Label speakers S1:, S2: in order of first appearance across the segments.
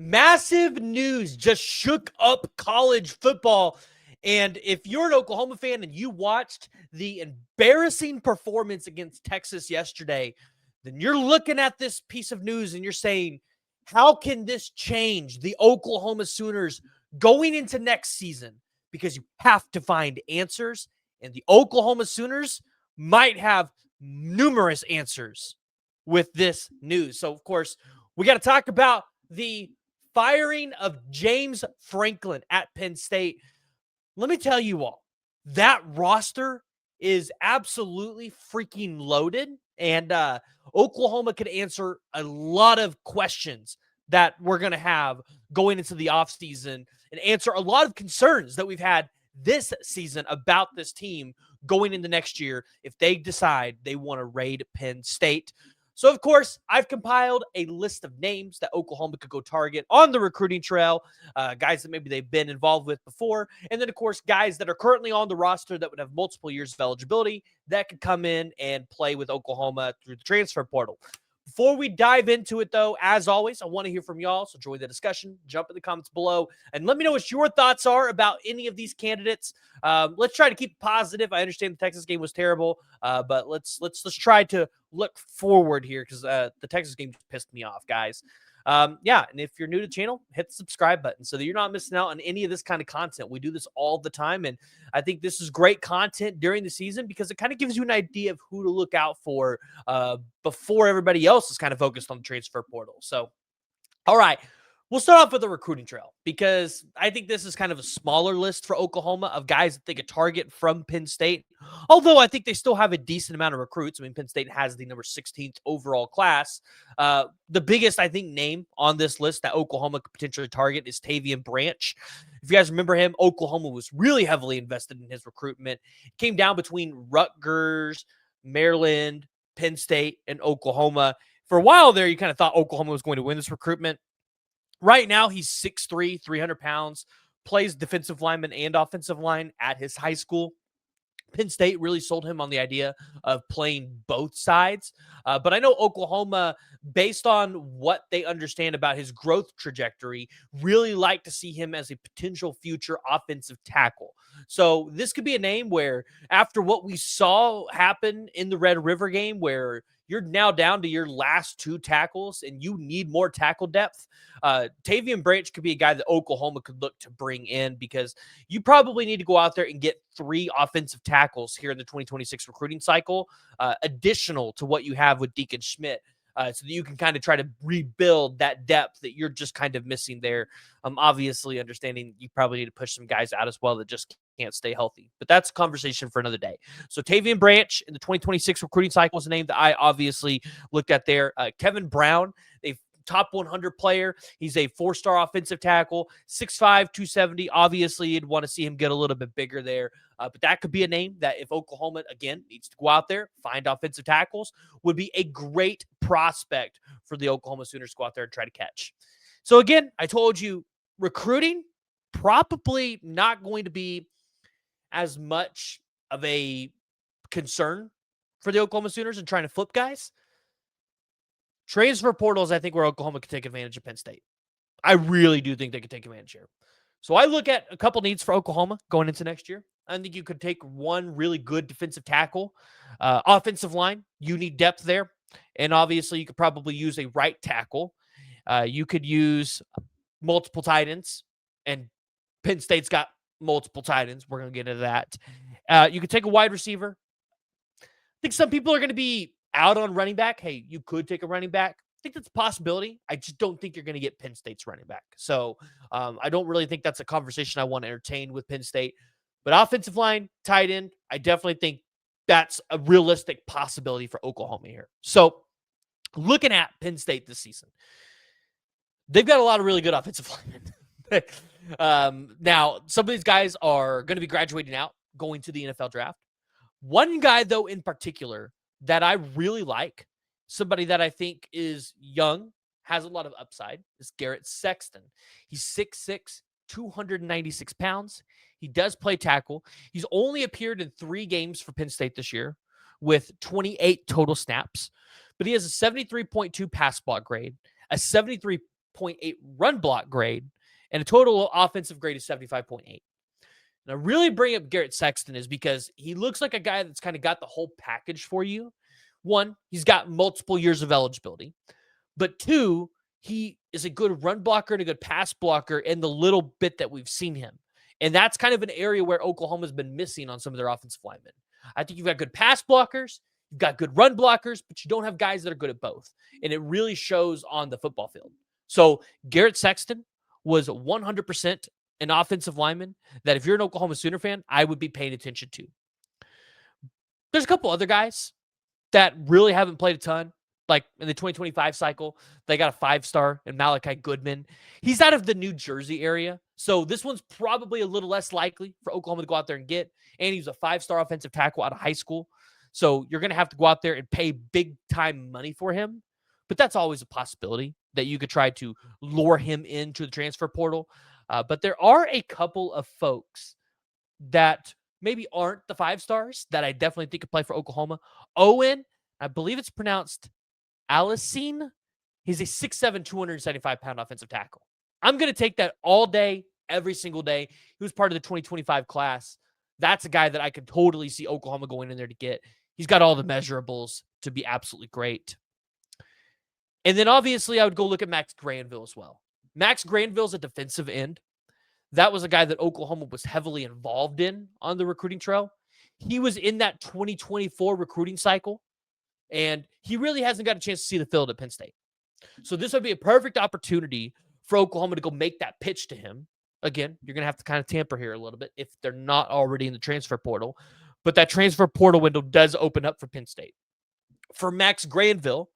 S1: Massive news just shook up college football. And if you're an Oklahoma fan and you watched the embarrassing performance against Texas yesterday, then you're looking at this piece of news and you're saying, how can this change the Oklahoma Sooners going into next season? Because you have to find answers, and the Oklahoma Sooners might have numerous answers with this news. So, of course, we got to talk about the firing of James Franklin at Penn State. Let me tell you all, that roster is absolutely freaking loaded, and Oklahoma could answer a lot of questions that we're going to have going into the offseason and answer a lot of concerns that we've had this season about this team going into next year if they decide they want to raid Penn State. So, of course, I've compiled a list of names that Oklahoma could go target on the recruiting trail, guys that maybe they've been involved with before, and then, of course, guys that are currently on the roster that would have multiple years of eligibility that could come in and play with Oklahoma through the transfer portal. Before we dive into it, though, as always, I want to hear from y'all, so join the discussion, jump in the comments below, and let me know what your thoughts are about any of these candidates. Let's try to keep it positive. I understand the Texas game was terrible, but let's try to look forward here because the Texas game just pissed me off, guys. Yeah, and if you're new to the channel, hit the subscribe button so that you're not missing out on any of this kind of content. We do this all the time, and I think this is great content during the season because it kind of gives you an idea of who to look out for before everybody else is kind of focused on the transfer portal. So, all right. We'll start off with the recruiting trail because I think this is kind of a smaller list for Oklahoma of guys that they could target from Penn State. Although I think they still have a decent amount of recruits. I mean, Penn State has the number 16th overall class. The biggest, I think, name on this list that Oklahoma could potentially target is Tavian Branch. If you guys remember him, Oklahoma was really heavily invested in his recruitment. It came down between Rutgers, Maryland, Penn State, and Oklahoma. For a while there, you kind of thought Oklahoma was going to win this recruitment. Right now, he's 6'3", 300 pounds, plays defensive lineman and offensive line at his high school. Penn State really sold him on the idea of playing both sides. But I know Oklahoma, based on what they understand about his growth trajectory, really like to see him as a potential future offensive tackle. So this could be a name where after what we saw happen in the Red River game where you're now down to your last two tackles and you need more tackle depth, Tavian Branch could be a guy that Oklahoma could look to bring in because you probably need to go out there and get 3 offensive tackles here in the 2026 recruiting cycle, additional to what you have with Deacon Schmidt, so that you can kind of try to rebuild that depth that you're just kind of missing there. Obviously, understanding you probably need to push some guys out as well that just can't stay healthy. But that's a conversation for another day. So Tavian Branch in the 2026 recruiting cycle is a name that I obviously looked at there. Kevin Brown, a top 100 player. He's a 4-star offensive tackle, 6'5", 270. Obviously, you'd want to see him get a little bit bigger there. But that could be a name that if Oklahoma, again, needs to go out there, find offensive tackles, would be a great prospect for the Oklahoma Sooners to go out there and try to catch. So, again, I told you, recruiting probably not going to be as much of a concern for the Oklahoma Sooners and trying to flip guys. Transfer portals, I think, where Oklahoma could take advantage of Penn State. I really do think they could take advantage here. So I look at a couple needs for Oklahoma going into next year. I think you could take one really good defensive tackle. Offensive line, you need depth there. And obviously, you could probably use a right tackle. You could use multiple tight ends. And Penn State's got multiple tight ends. We're going to get into that. You could take a wide receiver. I think some people are going to be out on running back. Hey, you could take a running back. I think that's a possibility. I just don't think you're going to get Penn State's running back. So I don't really think that's a conversation I want to entertain with Penn State. But offensive line, tight end, I definitely think that's a realistic possibility for Oklahoma here. So looking at Penn State this season, they've got a lot of really good offensive linemen. Now, some of these guys are going to be graduating out, going to the NFL draft. One guy, though, in particular, that I really like, somebody that I think is young, has a lot of upside, is Garrett Sexton. He's 6'6", 296 pounds. He does play tackle. He's only appeared in 3 games for Penn State this year with 28 total snaps, but he has a 73.2 pass block grade, a 73 75.8 run block grade, and a total offensive grade is 75.8. And I really bring up Garrett Sexton is because he looks like a guy that's kind of got the whole package for you. One, he's got multiple years of eligibility. But two, he is a good run blocker and a good pass blocker in the little bit that we've seen him. And that's kind of an area where Oklahoma's been missing on some of their offensive linemen. I think you've got good pass blockers, you've got good run blockers, but you don't have guys that are good at both. And it really shows on the football field. So Garrett Sexton was 100% an offensive lineman that if you're an Oklahoma Sooner fan, I would be paying attention to. There's a couple other guys that really haven't played a ton. Like in the 2025 cycle, they got a 5-star in Malachi Goodman. He's out of the New Jersey area. So this one's probably a little less likely for Oklahoma to go out there and get. And he's a 5-star offensive tackle out of high school. So you're going to have to go out there and pay big time money for him. But that's always a possibility that you could try to lure him into the transfer portal. But there are a couple of folks that maybe aren't the 5-stars that I definitely think could play for Oklahoma. Owen, I believe it's pronounced Alicine. He's a 6'7", 275-pound offensive tackle. I'm going to take that all day, every single day. He was part of the 2025 class. That's a guy that I could totally see Oklahoma going in there to get. He's got all the measurables to be absolutely great. And then obviously I would go look at Max Granville as well. Max Granville's a defensive end. That was a guy that Oklahoma was heavily involved in on the recruiting trail. He was in that 2024 recruiting cycle, and he really hasn't got a chance to see the field at Penn State. So this would be a perfect opportunity for Oklahoma to go make that pitch to him. Again, you're going to have to kind of tamper here a little bit if they're not already in the transfer portal. But that transfer portal window does open up for Penn State. For Max Granville,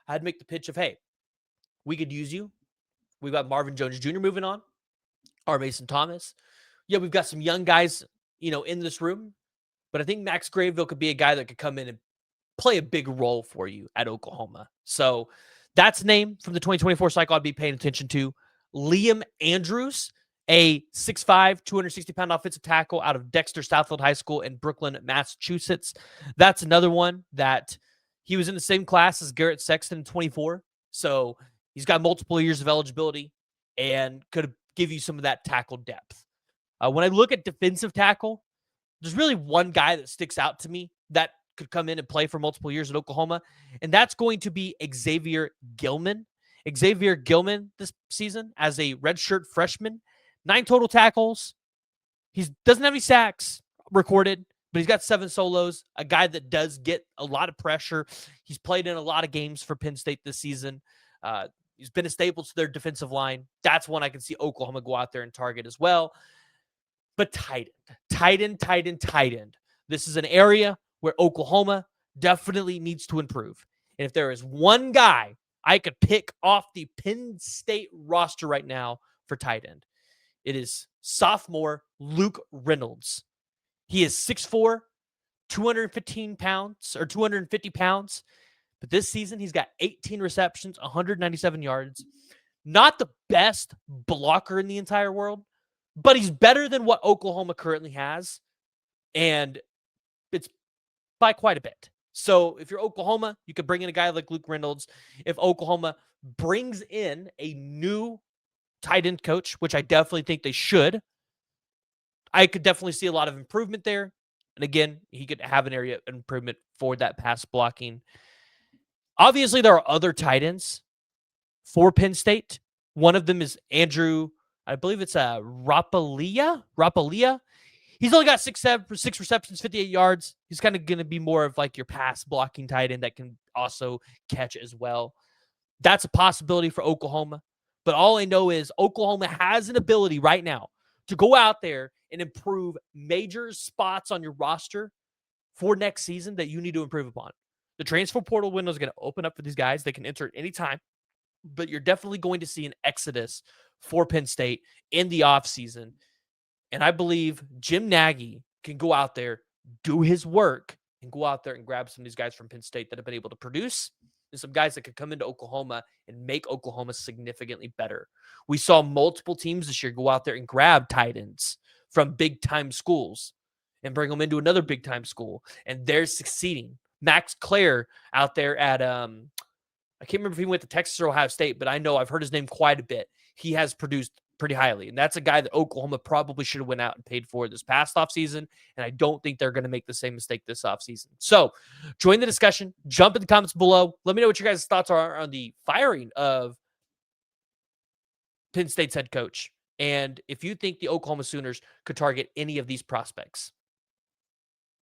S1: I'd make the pitch of, hey, we could use you. We've got Marvin Jones Jr. moving on. Or Mason Thomas. Yeah, we've got some young guys, in this room. But I think Max Granville could be a guy that could come in and play a big role for you at Oklahoma. So that's a name from the 2024 cycle I'd be paying attention to. Liam Andrews, a 6'5", 260-pound offensive tackle out of Dexter Southfield High School in Brooklyn, Massachusetts. That's another one that he was in the same class as Garrett Sexton in 24. So he's got multiple years of eligibility and could give you some of that tackle depth. When I look at defensive tackle, there's really one guy that sticks out to me that could come in and play for multiple years at Oklahoma, and that's going to be Xavier Gilman. Xavier Gilman this season as a redshirt freshman, 9 total tackles. He doesn't have any sacks recorded, but he's got 7 solos, a guy that does get a lot of pressure. He's played in a lot of games for Penn State this season. He's been a staple to their defensive line. That's one I can see Oklahoma go out there and target as well. But tight end. This is an area where Oklahoma definitely needs to improve. And if there is one guy I could pick off the Penn State roster right now for tight end, it is sophomore Luke Reynolds. He is 6'4", 215 pounds or 250 pounds. But this season, he's got 18 receptions, 197 yards. Not the best blocker in the entire world, but he's better than what Oklahoma currently has. And it's by quite a bit. So if you're Oklahoma, you could bring in a guy like Luke Reynolds. If Oklahoma brings in a new tight end coach, which I definitely think they should, I could definitely see a lot of improvement there. And again, he could have an area of improvement for that pass blocking. Obviously, there are other tight ends for Penn State. One of them is Andrew, I believe it's Rapalia. He's only got 6 receptions, 58 yards. He's kind of going to be more of like your pass blocking tight end that can also catch as well. That's a possibility for Oklahoma. But all I know is Oklahoma has an ability right now to go out there and improve major spots on your roster for next season that you need to improve upon. The transfer portal window is going to open up for these guys. They can enter at any time, but you're definitely going to see an exodus for Penn State in the offseason. And I believe Jim Nagy can go out there, do his work, and go out there and grab some of these guys from Penn State that have been able to produce, and some guys that could come into Oklahoma and make Oklahoma significantly better. We saw multiple teams this year go out there and grab tight ends from big-time schools and bring them into another big-time school, and they're succeeding. Max Clare out there at I can't remember if he went to Texas or Ohio State, but I know I've heard his name quite a bit. He has produced pretty highly, and that's a guy that Oklahoma probably should have went out and paid for this past offseason, and I don't think they're going to make the same mistake this offseason. So join the discussion. Jump in the comments below. Let me know what your guys' thoughts are on the firing of Penn State's head coach, and if you think the Oklahoma Sooners could target any of these prospects.